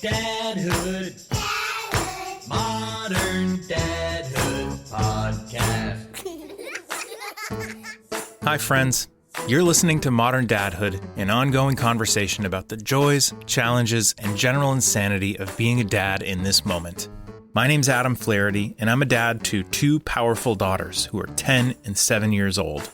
Dadhood. Modern Dadhood Podcast. Hi, friends. You're listening to Modern Dadhood, an ongoing conversation about the joys, challenges, and general insanity of being a dad in this moment. My name's Adam Flaherty, and I'm a dad to two powerful daughters who are 10 and 7 years old.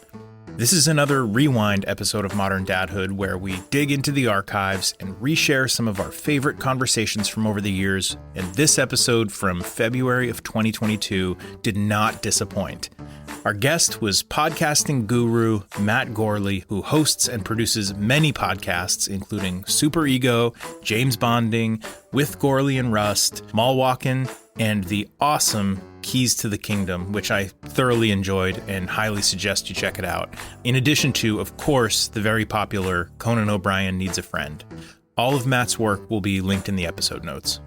This is another rewind episode of Modern Dadhood where we dig into the archives and reshare some of our favorite conversations from over the years, and this episode from February of 2022 did not disappoint. Our guest was podcasting guru Matt Gourley, who hosts and produces many podcasts, including Superego, James Bonding, With Gourley and Rust, Mall Walkin', and the awesome Keys to the Kingdom, which I thoroughly enjoyed and highly suggest you check it out. In addition to, of course, the very popular Conan O'Brien Needs a Friend. All of Matt's work will be linked in the episode notes.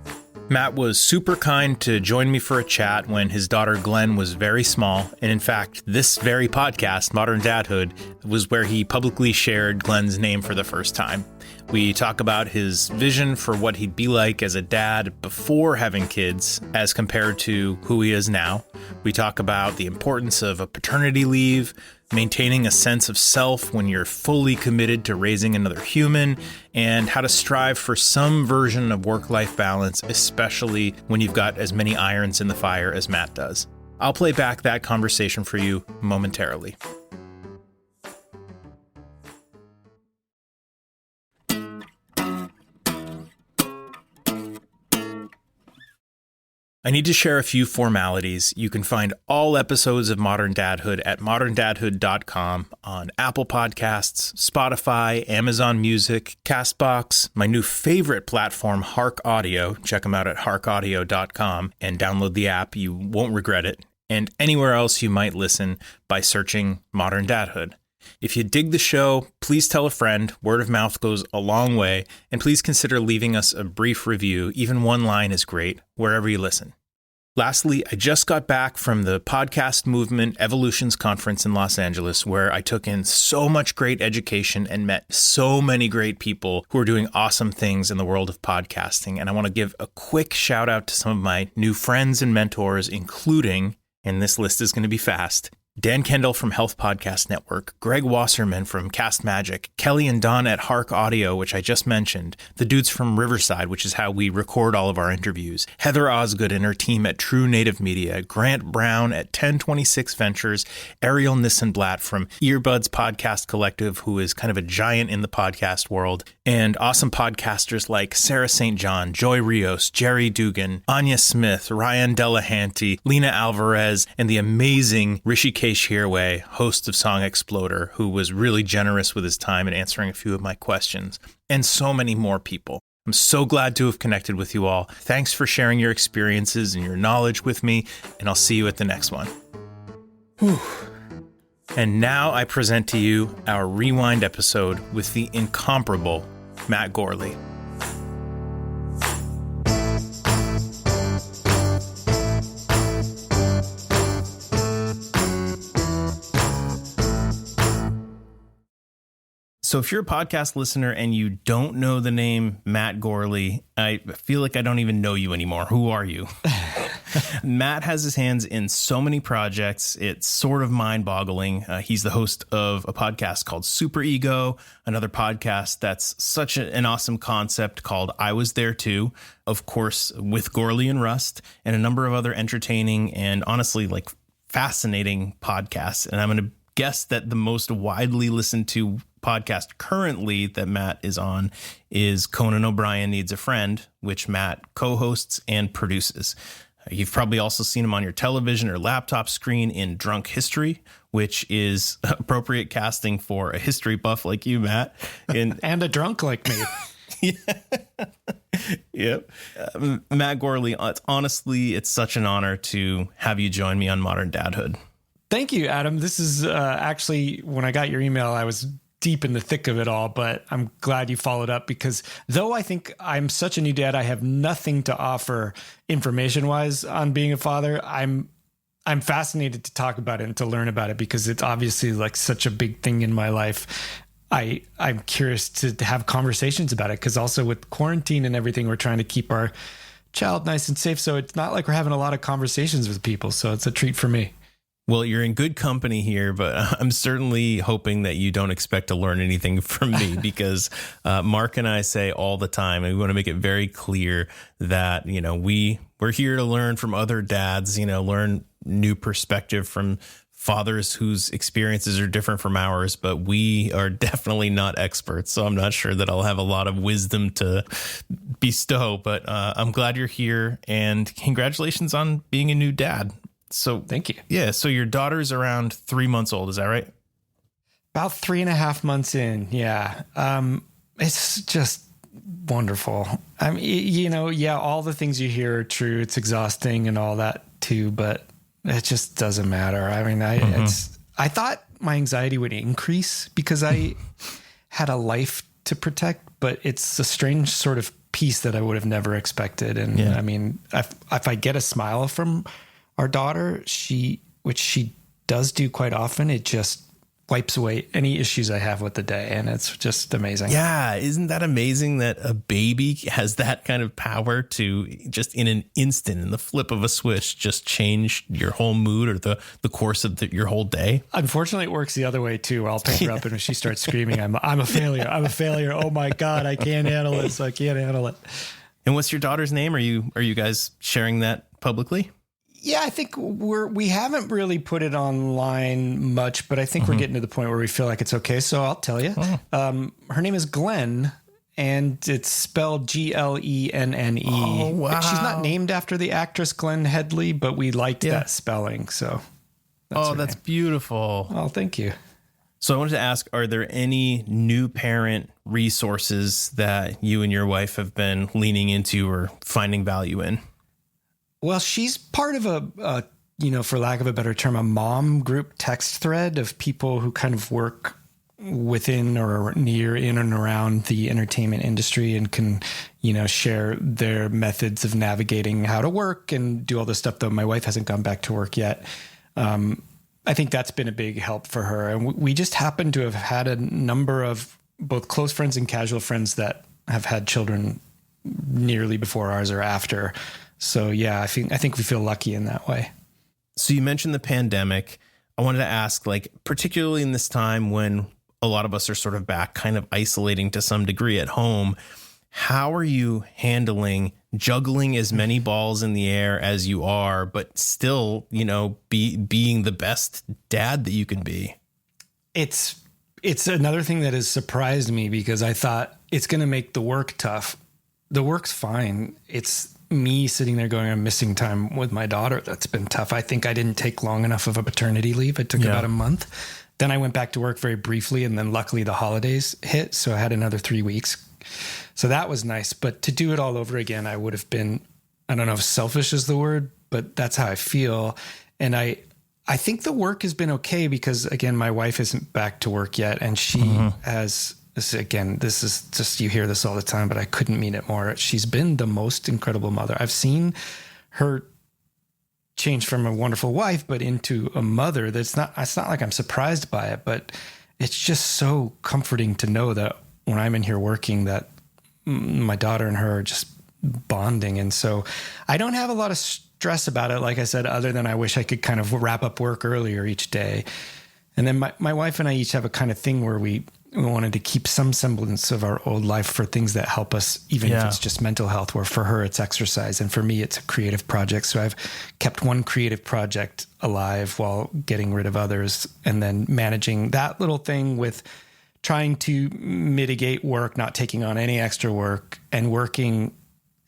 Matt was super kind to join me for a chat when his daughter Glenn was very small. And in fact, this very podcast, Modern Dadhood, was where he publicly shared Glenn's name for the first time. We talk about his vision for what he'd be like as a dad before having kids as compared to who he is now. We talk about the importance of a paternity leave, maintaining a sense of self when you're fully committed to raising another human, and how to strive for some version of work-life balance, especially when you've got as many irons in the fire as Matt does. I'll play back that conversation for you momentarily. I need to share a few formalities. You can find all episodes of Modern Dadhood at moderndadhood.com on Apple Podcasts, Spotify, Amazon Music, CastBox, my new favorite platform, Hark Audio. Check them out at harkaudio.com and download the app. You won't regret it. And anywhere else you might listen by searching Modern Dadhood. If you dig the show, please tell a friend. Word of mouth goes a long way. And please consider leaving us a brief review. Even one line is great, wherever you listen. Lastly, I just got back from the Podcast Movement Evolutions Conference in Los Angeles, where I took in so much great education and met so many great people who are doing awesome things in the world of podcasting. And I want to give a quick shout out to some of my new friends and mentors, including, and this list is going to be fast, Dan Kendall from Health Podcast Network, Greg Wasserman from Cast Magic, Kelly and Don at Hark Audio, which I just mentioned, the dudes from Riverside, which is how we record all of our interviews, Heather Osgood and her team at True Native Media, Grant Brown at 1026 Ventures, Ariel Nissenblatt from Earbuds Podcast Collective, who is kind of a giant in the podcast world, and awesome podcasters like Sarah St. John, Joy Rios, Jerry Dugan, Anya Smith, Ryan Delahanty, Lena Alvarez, and the amazing Rishi Hirway, host of Song Exploder, who was really generous with his time in answering a few of my questions, and so many more people. I'm so glad to have connected with you all. Thanks for sharing your experiences and your knowledge with me, and I'll see you at the next one. Whew. And now I present to you our rewind episode with the incomparable Matt Gourley. So if you're a podcast listener and you don't know the name Matt Gourley, I feel like I don't even know you anymore. Who are you? Matt has his hands in so many projects. It's sort of mind-boggling. He's the host of a podcast called Superego, another podcast that's such an awesome concept called I Was There Too, of course, With Gourley and Rust, and a number of other entertaining and honestly like fascinating podcasts. And I'm going to guess that the most widely listened to podcast currently that Matt is on is Conan O'Brien Needs a Friend, which Matt co-hosts and produces. You've probably also seen him on your television or laptop screen in Drunk History, which is appropriate casting for a history buff like you, Matt. And a drunk like me. Yep. Matt Gourley, it's such an honor to have you join me on Modern Dadhood. Thank you, Adam. This is actually, when I got your email, I was deep in the thick of it all, but I'm glad you followed up because though I think I'm such a new dad, I have nothing to offer information wise on being a father. I'm fascinated to talk about it and to learn about it because it's obviously like such a big thing in my life. I'm curious to have conversations about it, because also with quarantine and everything, we're trying to keep our child nice and safe. So it's not like we're having a lot of conversations with people. So it's a treat for me. Well, you're in good company here, but I'm certainly hoping that you don't expect to learn anything from me, because Mark and I say all the time, and we want to make it very clear that, we're here to learn from other dads, learn new perspective from fathers whose experiences are different from ours, but we are definitely not experts. So I'm not sure that I'll have a lot of wisdom to bestow, but I'm glad you're here, and congratulations on being a new dad. So thank you. Yeah. So your daughter's around 3 months old. Is that right? About 3.5 months in. Yeah. It's just wonderful. I mean, all the things you hear are true. It's exhausting and all that too, but it just doesn't matter. I mean, I thought my anxiety would increase because I had a life to protect, but it's a strange sort of peace that I would have never expected. And I mean, if I get a smile from our daughter, which she does do quite often, it just wipes away any issues I have with the day. And it's just amazing. Yeah. Isn't that amazing that a baby has that kind of power to just in an instant, in the flip of a switch, just change your whole mood or the course of your whole day? Unfortunately, it works the other way too. I'll pick her up, and when she starts screaming, I'm a failure. I'm a failure. Oh my God, I can't handle this. I can't handle it. And what's your daughter's name? Are you guys sharing that publicly? Yeah, I think we haven't really put it online much, but I think we're getting to the point where we feel like it's okay. So I'll tell you. Her name is Glenn, and it's spelled Glenne. Oh, wow. She's not named after the actress Glenn Headley, but we liked that spelling. So that's beautiful. Oh, thank you. So I wanted to ask, are there any new parent resources that you and your wife have been leaning into or finding value in? Well, she's part of a for lack of a better term, a mom group text thread of people who kind of work within or near in and around the entertainment industry and can, share their methods of navigating how to work and do all this stuff, though my wife hasn't gone back to work yet. I think that's been a big help for her. And we just happen to have had a number of both close friends and casual friends that have had children nearly before ours or after. So, yeah, I think we feel lucky in that way. So you mentioned the pandemic. I wanted to ask, particularly in this time when a lot of us are sort of back kind of isolating to some degree at home, how are you handling juggling as many balls in the air as you are, but still, being the best dad that you can be? It's another thing that has surprised me, because I thought it's going to make the work tough. The work's fine. It's me sitting there going, I'm missing time with my daughter. That's been tough. I think I didn't take long enough of a paternity leave. It took about a month. Then I went back to work very briefly, and then luckily the holidays hit. So I had another 3 weeks. So that was nice. But to do it all over again, I would have been, I don't know if selfish is the word, but that's how I feel. And I think the work has been okay, because again, my wife isn't back to work yet. And she has, this is just, you hear this all the time, but I couldn't mean it more. She's been the most incredible mother. I've seen her change from a wonderful wife, but into a mother. It's not like I'm surprised by it, but it's just so comforting to know that when I'm in here working, that my daughter and her are just bonding. And so I don't have a lot of stress about it, like I said, other than I wish I could kind of wrap up work earlier each day. And then my wife and I each have a kind of thing where we wanted to keep some semblance of our old life for things that help us, even if it's just mental health, where for her it's exercise. And for me, it's a creative project. So I've kept one creative project alive while getting rid of others, and then managing that little thing with trying to mitigate work, not taking on any extra work, and working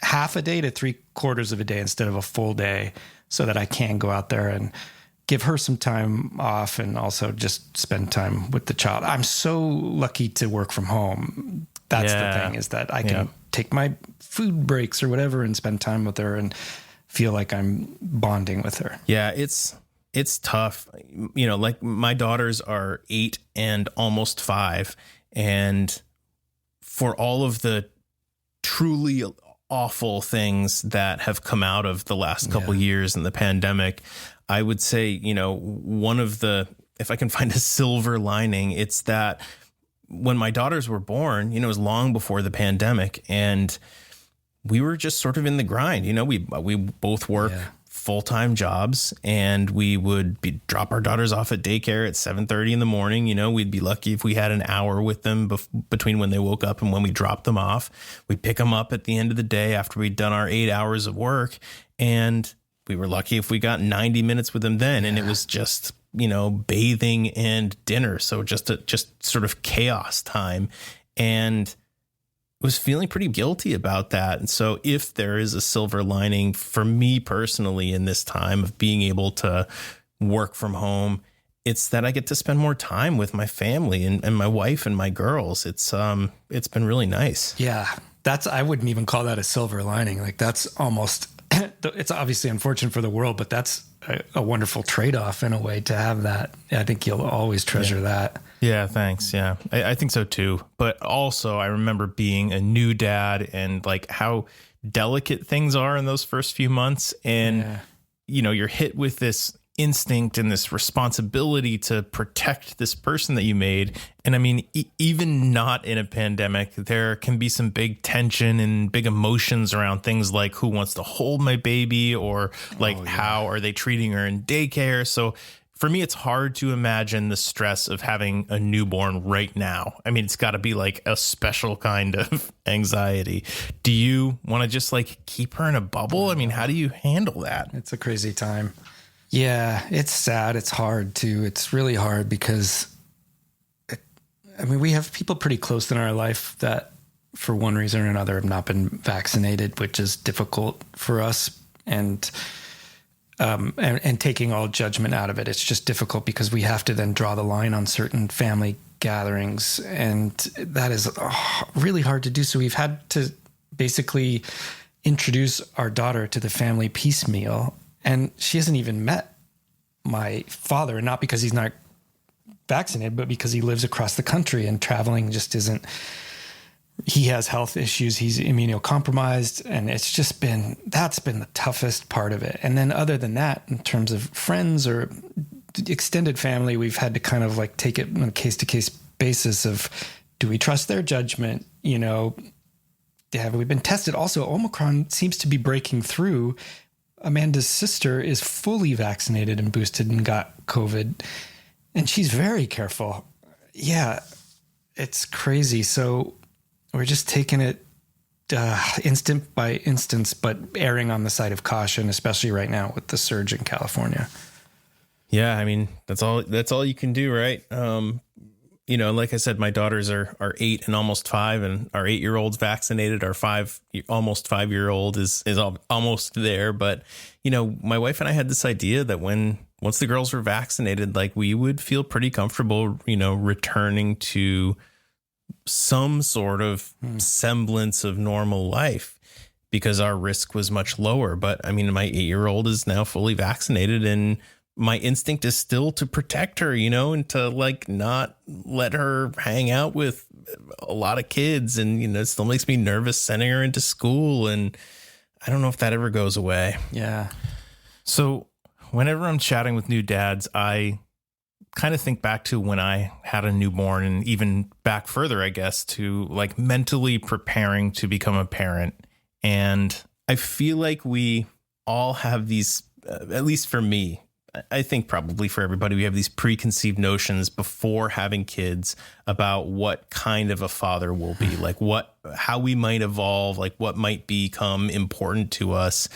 half a day to 3/4 of a day instead of a full day, so that I can go out there and give her some time off and also just spend time with the child. I'm so lucky to work from home. That's the thing, is that I can take my food breaks or whatever and spend time with her and feel like I'm bonding with her. Yeah, it's tough. Like my daughters are 8 and almost 5. And for all of the truly awful things that have come out of the last couple years in the pandemic, I would say, one of the, if I can find a silver lining, it's that when my daughters were born, it was long before the pandemic, and we were just sort of in the grind. We both work full-time jobs, and we would drop our daughters off at daycare at 7:30 in the morning. We'd be lucky if we had an hour with them between when they woke up and when we dropped them off. We'd pick them up at the end of the day after we'd done our 8 hours of work, and we were lucky if we got 90 minutes with them then. And it was just, bathing and dinner. So just sort of chaos time. And was feeling pretty guilty about that. And so if there is a silver lining for me personally in this time of being able to work from home, it's that I get to spend more time with my family and my wife and my girls. It's been really nice. Yeah. I wouldn't even call that a silver lining. Like that's almost, it's obviously unfortunate for the world, but that's a wonderful trade-off in a way to have that. I think you'll always treasure that. Yeah, thanks. Yeah, I think so too. But also I remember being a new dad and like how delicate things are in those first few months. And, you're hit with this instinct and this responsibility to protect this person that you made. And I mean, even not in a pandemic, there can be some big tension and big emotions around things like who wants to hold my baby or like how are they treating her in daycare. So for me, it's hard to imagine the stress of having a newborn right now. I mean, it's got to be like a special kind of anxiety. Do you want to just like keep her in a bubble? I mean, how do you handle that? It's a crazy time. Yeah, it's sad. It's hard too. It's really hard because, we have people pretty close in our life that for one reason or another have not been vaccinated, which is difficult for us. And taking all judgment out of it, it's just difficult because we have to then draw the line on certain family gatherings. And that is really hard to do. So we've had to basically introduce our daughter to the family piecemeal. And she hasn't even met my father, not because he's not vaccinated, but because he lives across the country and traveling just isn't, he has health issues. He's immunocompromised. And that's been the toughest part of it. And then other than that, in terms of friends or extended family, we've had to kind of like take it on a case to case basis of, do we trust their judgment? Have we been tested? Also, Omicron seems to be breaking through. Amanda's sister is fully vaccinated and boosted and got COVID, and she's very careful. Yeah, it's crazy. So we're just taking it instant by instance, but erring on the side of caution, especially right now with the surge in California. Yeah, I mean, that's all you can do, right? Like I said, my daughters are 8 and almost 5, and our 8-year-old's vaccinated. Our almost 5-year-old is almost there. But, my wife and I had this idea that once the girls were vaccinated, like we would feel pretty comfortable, returning to some sort of semblance of normal life because our risk was much lower. But I mean, my 8-year-old is now fully vaccinated, and my instinct is still to protect her, and to like not let her hang out with a lot of kids. And, it still makes me nervous sending her into school. And I don't know if that ever goes away. Yeah. So whenever I'm chatting with new dads, I kind of think back to when I had a newborn, and even back further, I guess, to like mentally preparing to become a parent. And I feel like we all have these, at least for me, I think probably for everybody, we have these preconceived notions before having kids about what kind of a father will be, like how we might evolve, like what might become important to us.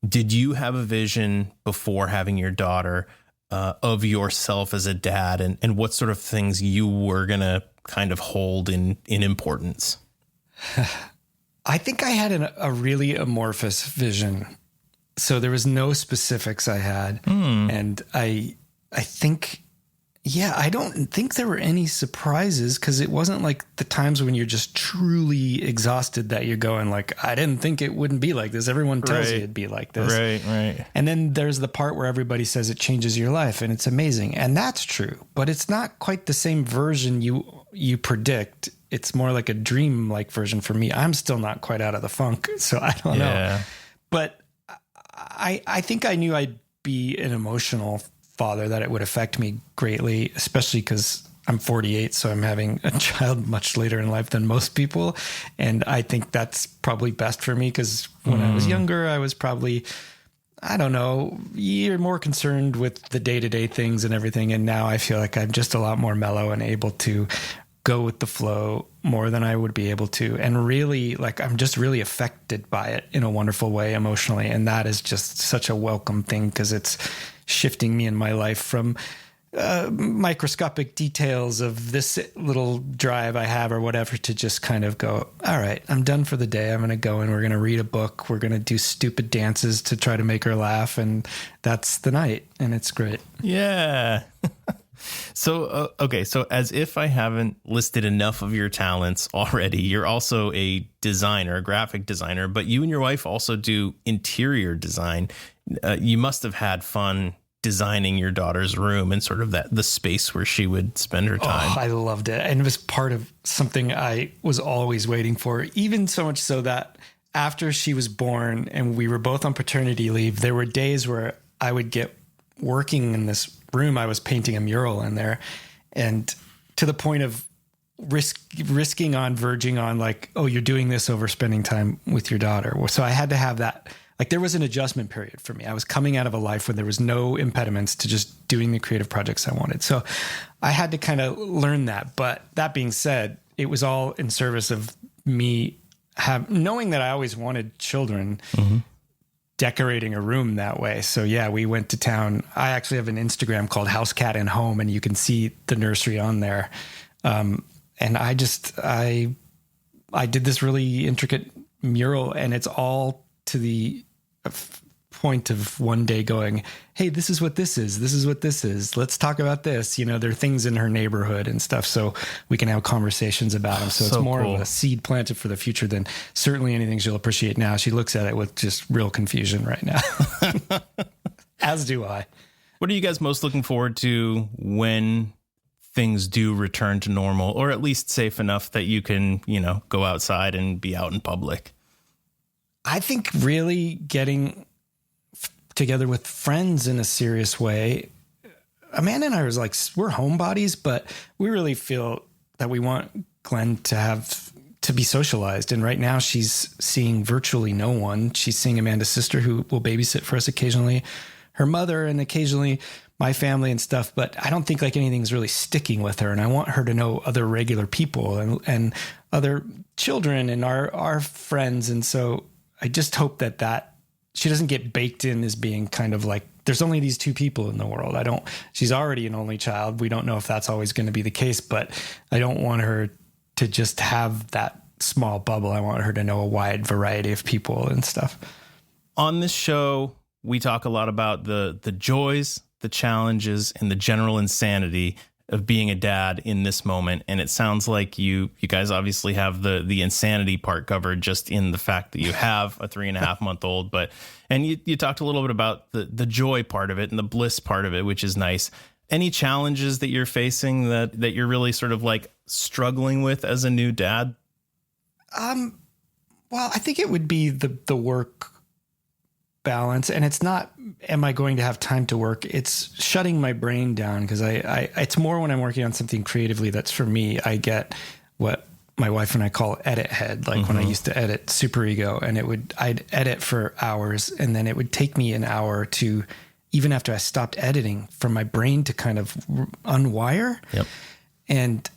Did you have a vision before having your daughter of yourself as a dad, and what sort of things you were going to kind of hold in importance? I think I had a really amorphous vision. So there was no specifics I had. And I think, I don't think there were any surprises, because it wasn't like the times when you're just truly exhausted that you're going like, I didn't think it wouldn't be like this. Everyone tells you it'd be like this. Right. And then there's the part where everybody says it changes your life and it's amazing. And that's true, but it's not quite the same version you predict. It's more like a dream-like version for me. I'm still not quite out of the funk, so I don't know. But I think I knew I'd be an emotional father, that it would affect me greatly, especially because I'm 48, so I'm having a child much later in life than most people. And I think that's probably best for me because when I was younger, I was probably, I don't know, you're more concerned with the day-to-day things and everything. And now I feel like I'm just a lot more mellow and able to go with the flow more than I would be able to. And really, like, I'm just really affected by it in a wonderful way emotionally. And that is just such a welcome thing because it's shifting me in my life from microscopic details of this little drive I have or whatever to just kind of go, all right, I'm done for the day. I'm going to go and we're going to read a book. We're going to do stupid dances to try to make her laugh. And that's the night. And it's great. Yeah. So, okay. So as if I haven't listed enough of your talents already, you're also a designer, a graphic designer, but you and your wife also do interior design. You must have had fun designing your daughter's room and sort of the space where she would spend her time. Oh, I loved it. And it was part of something I was always waiting for, even so much so that after she was born and we were both on paternity leave, there were days where I would get working in this room. I was painting a mural in there, and to the point of risking on verging on like, oh, you're doing this over spending time with your daughter. So I had to have that. Like there was an adjustment period for me. I was coming out of a life where there was no impediments to just doing the creative projects I wanted. So I had to kind of learn that. But that being said, it was all in service of me knowing that I always wanted children, decorating a room that way. So yeah, we went to town. I actually have an Instagram called House Cat and Home, and you can see the nursery on there. And I did this really intricate mural, and it's all to the point of one day going, hey, this is what this is. This is what this is. Let's talk about this. You know, there are things in her neighborhood and stuff, so we can have conversations about them. So it's more cool. Of a seed planted for the future than certainly anything she'll appreciate now. She looks at it with just real confusion right now, as do I. What are you guys most looking forward to when things do return to normal, or at least safe enough that you can, you know, go outside and be out in public? I think really getting together with friends in a serious way. Amanda and I was like, we're homebodies, but we really feel that we want Glenn to be socialized. And right now she's seeing virtually no one. She's seeing Amanda's sister, who will babysit for us occasionally, her mother, and occasionally my family and stuff. But I don't think like anything's really sticking with her. And I want her to know other regular people and other children and our friends. And so I just hope that she doesn't get baked in as being kind of like, there's only these two people in the world. She's already an only child. We don't know if that's always going to be the case, but I don't want her to just have that small bubble. I want her to know a wide variety of people and stuff. On this show, we talk a lot about the joys, the challenges, and the general insanity of being a dad in this moment. And it sounds like you guys obviously have the insanity part covered, just in the fact that you have a 3.5-month-old, and you talked a little bit about the joy part of it and the bliss part of it, which is nice. Any challenges that you're facing that you're really sort of like struggling with as a new dad? Well, I think it would be the work balance, and it's not, am I going to have time to work? It's shutting my brain down, because it's more when I'm working on something creatively that's for me. I get what my wife and I call edit head. Like when I used to edit Superego, and I'd edit for hours, and then it would take me an hour to, even after I stopped editing, for my brain to kind of unwire. Yep. And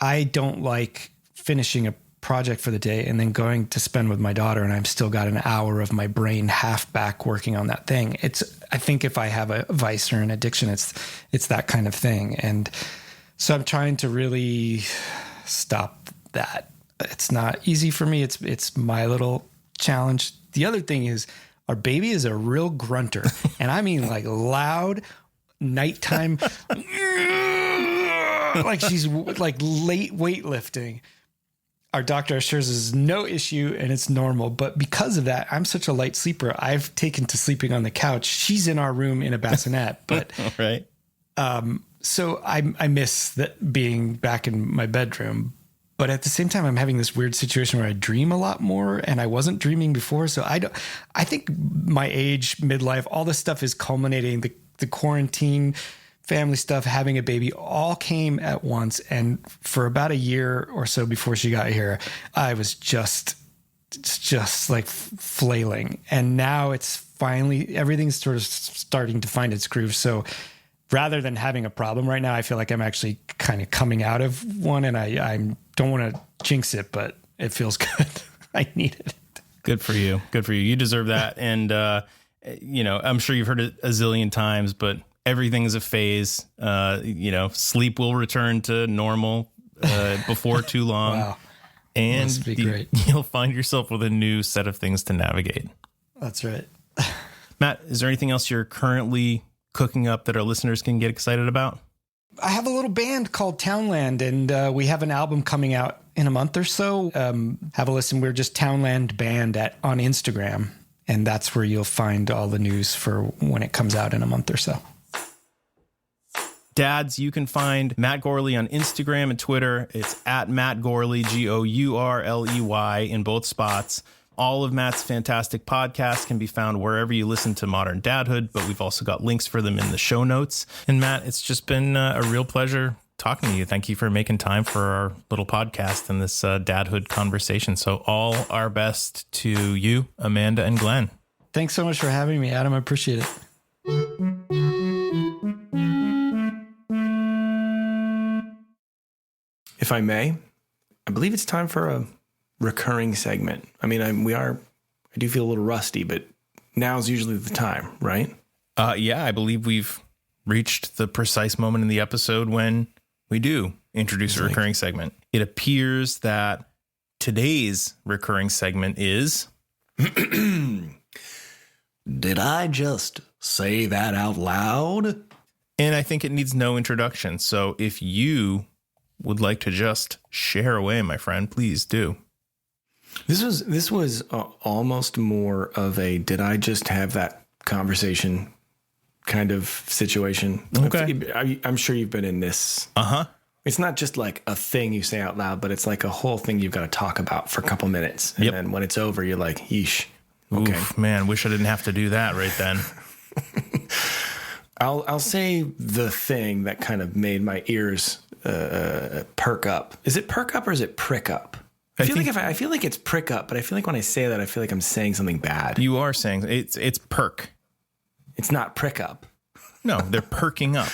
I don't like finishing a project for the day and then going to spend with my daughter, and I've still got an hour of my brain half back working on that thing. I think if I have a vice or an addiction, it's that kind of thing. And so I'm trying to really stop that. It's not easy for me. It's my little challenge. The other thing is, our baby is a real grunter, and I mean like loud nighttime, like she's like late weightlifting. Our doctor assures us is no issue and it's normal. But because of that, I'm such a light sleeper. I've taken to sleeping on the couch. She's in our room in a bassinet. But right. So I miss that being back in my bedroom. But at the same time, I'm having this weird situation where I dream a lot more, and I wasn't dreaming before. So I think my age, midlife, all this stuff is culminating. The quarantine family stuff, having a baby, all came at once. And for about a year or so before she got here, I was just like flailing. And now it's finally, everything's sort of starting to find its groove. So rather than having a problem right now, I feel like I'm actually kind of coming out of one, and I don't want to jinx it, but it feels good. I need it. Good for you. Good for you. You deserve that. And, I'm sure you've heard it a zillion times, but everything is a phase. Sleep will return to normal before too long. Wow. And Must be great. You'll find yourself with a new set of things to navigate. That's right. Matt, is there anything else you're currently cooking up that our listeners can get excited about? I have a little band called Townland, and we have an album coming out in a month or so. Have a listen. We're just Townland Band on Instagram, and that's where you'll find all the news for when it comes out in a month or so. Dads, you can find Matt Gourley on Instagram and Twitter. It's at Matt Gourley, Gourley in both spots. All of Matt's fantastic podcasts can be found wherever you listen to Modern Dadhood, but we've also got links for them in the show notes. And Matt, it's just been a real pleasure talking to you. Thank you for making time for our little podcast and this dadhood conversation. So all our best to you, Amanda and Glenn. Thanks so much for having me, Adam. I appreciate it. If I may, I believe it's time for a recurring segment. I mean, I do feel a little rusty, but now's usually the time, right? Yeah, I believe we've reached the precise moment in the episode when we do introduce a recurring segment. It appears that today's recurring segment is... Did I just say that out loud? And I think it needs no introduction. So if you would like to just share away, my friend, please do. This was almost more of a did I just have that conversation kind of situation. Okay. I'm sure you've been in this. Uh-huh. It's not just like a thing you say out loud, but it's like a whole thing you've got to talk about for a couple minutes. And then when it's over, you're like, yeesh. Okay. Oof, man, wish I didn't have to do that right then. I'll say the thing that kind of made my ears perk up. Is it perk up or is it prick up? I feel like it's prick up, but I feel like when I say that, I feel like I'm saying something bad. You are saying it's perk. It's not prick up. No, they're perking up.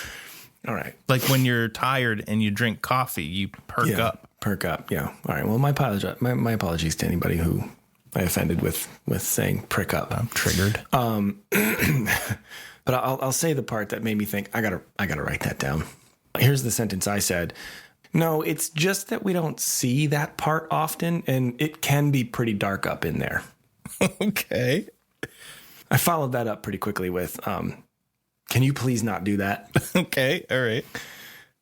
All right. Like when you're tired and you drink coffee, you perk up. Perk up. Yeah. All right. Well, my apologies to anybody who I offended with saying prick up. I'm triggered. But I'll say the part that made me think I gotta write that down. Here's the sentence I said. No, it's just that we don't see that part often, and it can be pretty dark up in there. Okay. I followed that up pretty quickly with, can you please not do that? Okay. All right.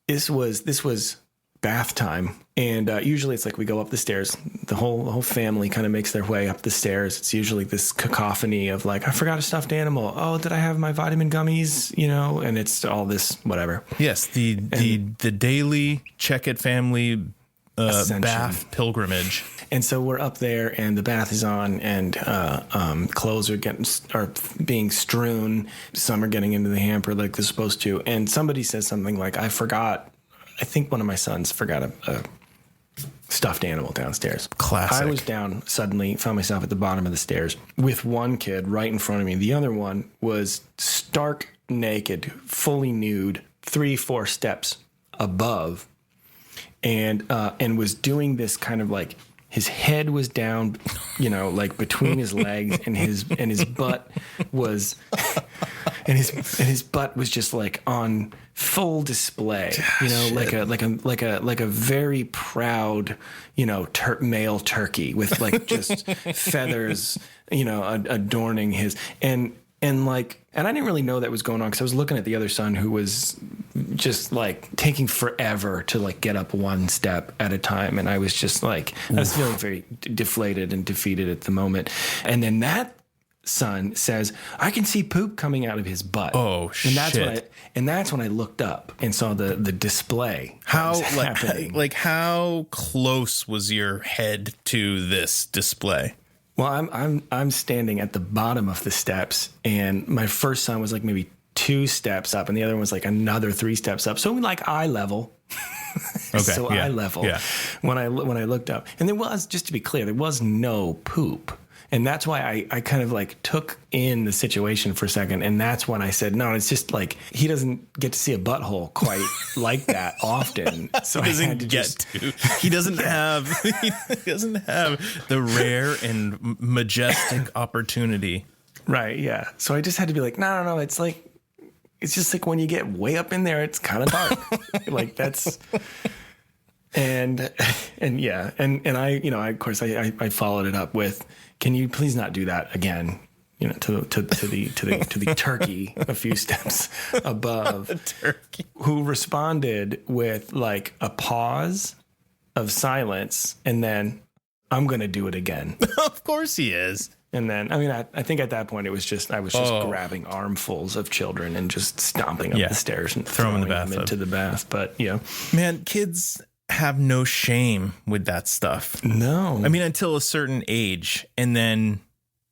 This was bath time. And usually it's like we go up the stairs. The whole family kind of makes their way up the stairs. It's usually this cacophony of like, I forgot a stuffed animal. Oh, did I have my vitamin gummies? And it's all this whatever. Yes, the daily Check It family bath pilgrimage. And so we're up there, and the bath is on, and clothes are being strewn. Some are getting into the hamper like they're supposed to. And somebody says something like, I think one of my sons forgot a stuffed animal downstairs. Classic. I was down suddenly, found myself at the bottom of the stairs with one kid right in front of me. The other one was stark naked, fully nude, 3-4 steps above, and was doing this kind of like his head was down, like between his legs, and his butt was and his butt was just like on full display, like a very proud, male turkey with like just feathers, adorning his and I didn't really know that was going on because I was looking at the other son who was just like taking forever to like get up one step at a time. And I was just like, I was feeling very deflated and defeated at the moment. And then that son says, I can see poop coming out of his butt. Oh, shit. And that's when I looked up and saw the display. How close was your head to this display? Well, I'm standing at the bottom of the steps, and my first son was like maybe 2 steps up and the other one was like another 3 steps up. So like eye level. Okay. So eye level when I looked up. And there was, just to be clear, there was no poop. And that's why I kind of like took in the situation for a second. And that's when I said, no, it's just like he doesn't get to see a butthole quite like that often. So he doesn't he doesn't have the rare and majestic opportunity. Right. Yeah. So I just had to be like, no. It's like, it's just like when you get way up in there, it's kind of dark. Like that's, and yeah. And I, of course I followed it up with, can you please not do that again? To the turkey a few steps above, turkey, who responded with like a pause of silence, and then I'm going to do it again. Of course he is. And then, I think at that point I was just grabbing armfuls of children and just stomping up the stairs and throwing them into the bath. But man, kids have no shame with that stuff. No, until a certain age, and then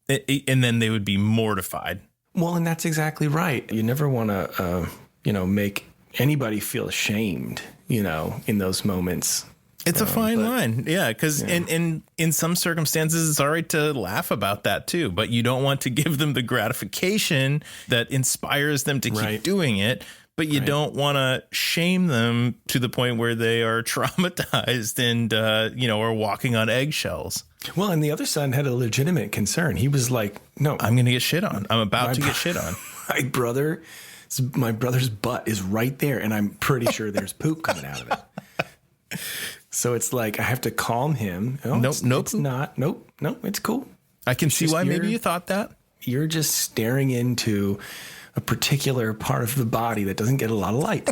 they would be mortified. Well, and that's exactly right. You never want to, make anybody feel ashamed, in those moments. It's a fine line. Yeah. Because in some circumstances, it's all right to laugh about that too, but you don't want to give them the gratification that inspires them to keep doing it. But you don't want to shame them to the point where they are traumatized and, are walking on eggshells. Well, and the other son had a legitimate concern. He was like, no, I'm going to get shit on. I'm about to get shit on. My brother's butt is right there, and I'm pretty sure there's poop coming out of it. So it's like I have to calm him. Oh, nope. It's not. Nope. It's cool. I can see why maybe you thought that. You're just staring into a particular part of the body that doesn't get a lot of light.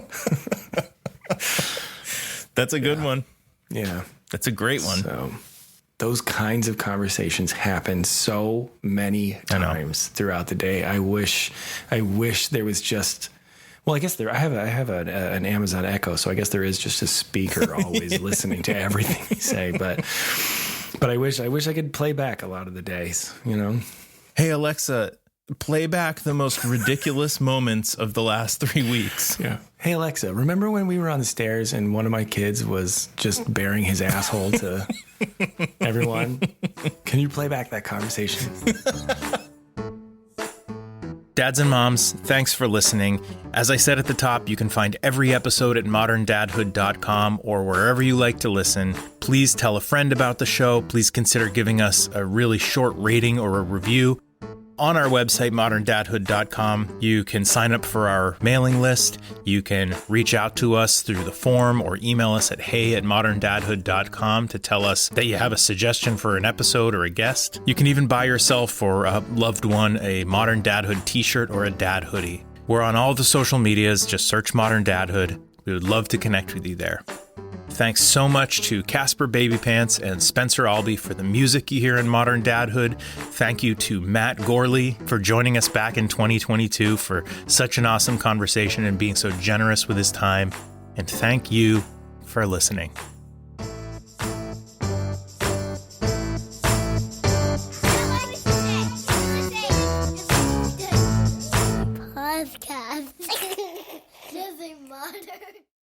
That's a good one. Yeah. That's a great one. So those kinds of conversations happen so many times throughout the day. I wish there was just, well, I guess I have an Amazon Echo, so I guess there is just a speaker always listening to everything you say. But I wish I could play back a lot of the days, Hey, Alexa, play back the most ridiculous moments of the last 3 weeks. Yeah. Hey, Alexa, remember when we were on the stairs and one of my kids was just baring his asshole to everyone? Can you play back that conversation? Dads and moms, thanks for listening. As I said at the top, you can find every episode at moderndadhood.com or wherever you like to listen. Please tell a friend about the show. Please consider giving us a really short rating or a review. On our website, moderndadhood.com, you can sign up for our mailing list. You can reach out to us through the form or email us at hey@moderndadhood.com to tell us that you have a suggestion for an episode or a guest. You can even buy yourself or a loved one a Modern Dadhood t-shirt or a dad hoodie. We're on all the social medias. Just search Modern Dadhood. We would love to connect with you there. Thanks so much to Casper Babypants and Spencer Albee for the music you hear in Modern Dadhood. Thank you to Matt Gourley for joining us back in 2022 for such an awesome conversation and being so generous with his time. And thank you for listening.